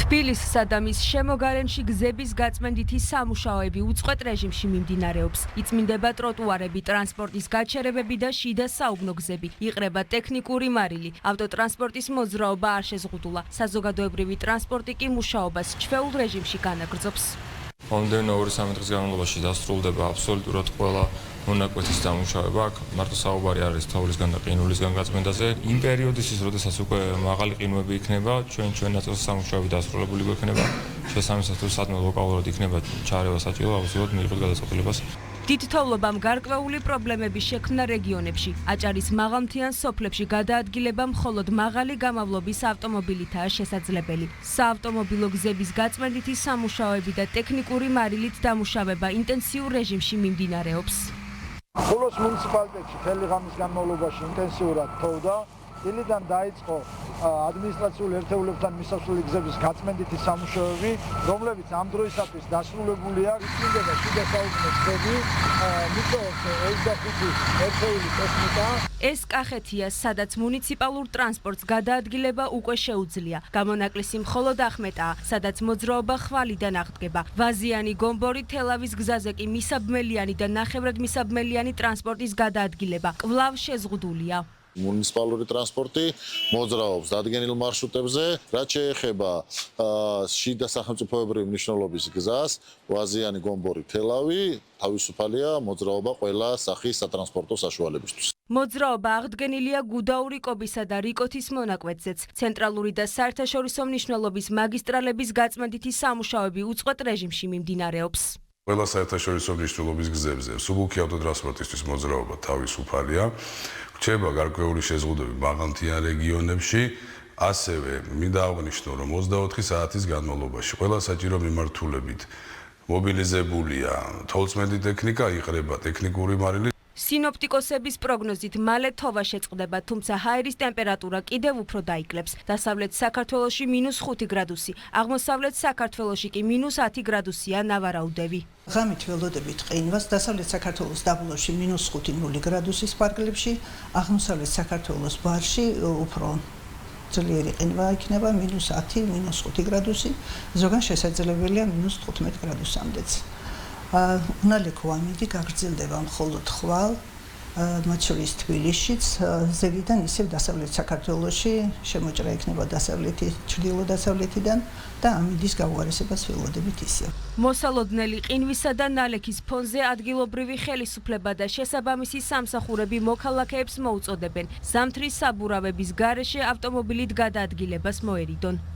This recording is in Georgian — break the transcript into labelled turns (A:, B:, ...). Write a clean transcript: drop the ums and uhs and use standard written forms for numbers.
A: თბილისსა და მის შემოგარენში გზების გაწმენდითი სამუშაოები უწყვეტ რეჟიმში მიმდინარეობს. იწმინდება ტროტუარები, ტრანსპორტის გაჩერებები და შიდა საუბნო გზები. იყრება ტექნიკური მარილი. ავტოტრანსპორტის მოძრაობა არ შეზღუდულა. საზოგადოებრივი ტრანსპორტი კი მუშაობას ჩვეულ რეჟიმში განაგრძობს.
B: მომდევნო 2-3 დღის განმავლობაში დასრულდება აბსოლუტურად ყველა მონაკვეთის დამუშავება. აქ მარტო საუბარი არის თოვლისგან და ყინულისგან გაწმენდაზე. იმ პერიოდისთვის, როდესაც უკვე მაღალი ყინულები იქნება, ჩვენ ნაწილს სამუშაოები დასრულებული გვექნება. შესაბამისად, თუ სადმე ლოკალურად იქნება ჩარევა საჭირო, აუცილებლად მიიღოთ გადაწყვეტილებას.
A: დიდ თოვლობამ გარკვეული პრობლემების შექმნა რეგიონებში. აჭარის მაღალმთიან სოფლებში გადაადგილება მხოლოდ მაღალი გამავლობის ავტომობილითაა შესაძლებელი. საავტომობილო გზების გაწმენდითი სამუშაოები და ტექნიკური მარილით დამუშავება ინტენსიურ რეჟიმში მიმდინარეობს.
C: ხულოს მუნიციპალიტეტში მთელი ღამის განმავლობაში ინტენსიურად თოვდა. დილიდან დაიწყო ადმინისტრაციული ერთეულებთან მისასვლელი გზების გაწმენდითი სამუშაოები, რომლებიც ამ დროისათვის დასრულებულია. იწმინდება შიდა საუბნო გზები, მიწოს 25 ერთეული ტექნიკა.
A: ეს კახეთია, სადაც მუნიციპალურ ტრანსპორტს გადაადგილება უკვე შეუძლია. გამონაკლისი მხოლოდ ახმეტაა, სადაც მოძრაობა ხვალიდან აღდგება. ვაზიანი, გომბორი, თელავის გზაზე კი მისაბმელიანი და ნახევრად მისაბმელიანი ტრანსპორტის გადაადგილება კვლავ შეზღუდულია.
D: მუნიციპალური ტრანსპორტი მოძრაობს დადგენილ მარშრუტებზე, რაც შეეხება შიდა სახელმწიფოებრივი მნიშვნელობის გზას, ვაზიანი, გომბორი, თელავი, თავისუფალია მოძრაობა ყველა სახის სატრანსპორტო საშუალებისთვის.
A: მოძრაობა აღდგენილია გუდაური, კობისა და რიკოთის მონაკვეთზეც. ცენტრალური და საერთაშორისო მნიშვნელობის მაგისტრალების გაწმენდითი სამუშაოები უწყვეტ რეჟიმში მიმდინარეობს.
E: ყველა საერთაშორისო მნიშვნელობის გზებზე მსუბუქი ავტოტრანსპორტისთვის მოძრაობა თავისუფალია. რჩება გარკვეული შეზღუდვები მაღალმთიან რეგიონებში, ასევე მინდა აღვნიშნო, რომ 24 საათის განმავლობაში ყველა საჭირო მიმართულებით მობილიზებულია თოვლსმენდი ტექნიკა, იყრება ტექნიკური მარილი.
A: სინოპტიკოსების პროგნოზით მალე თოვა შეწყდება, თუმცა ჰაერის ტემპერატურა კიდევ უფრო დაიკლებს. დასავლეთ საქართველოში -5 გრადუსი, აღმოსავლეთ საქართველოში კი -10 გრადუსია ნავარაუდევი.
F: ღამით ველოდებით ყინვას, დასავლეთ საქართველოს დაბლობში -5-0 გრადუსის ფარგლებში, აღმოსავლეთ საქართველოს ბარში უფრო ძლიერი ყინვა იქნება -10, -5 გრადუსი, ზოგან შესაძლებელია -15 გრადუსამდეც. უნალექო ამინდი გაგრძელდება მხოლოდ ხვალ, მათ შორის თბილისშიც, ზევიდან ისევ დასავლეთ საქართველოში შემოჭრა იქნება დასავლეთი, ჩრდილო-დასავლეთიდან და ამინდის გაუარესებას ველოდებით ისევ.
A: მოსალოდნელი ყინვისა და ნალექის ფონზე ადგილობრივი ხელისუფლება და შესაბამისი სამსახურები მოქალაქეებს მოუწოდებენ ზამთრის საბურავების გარეშე ავტომობილით გადაადგილებას მოერიდონ.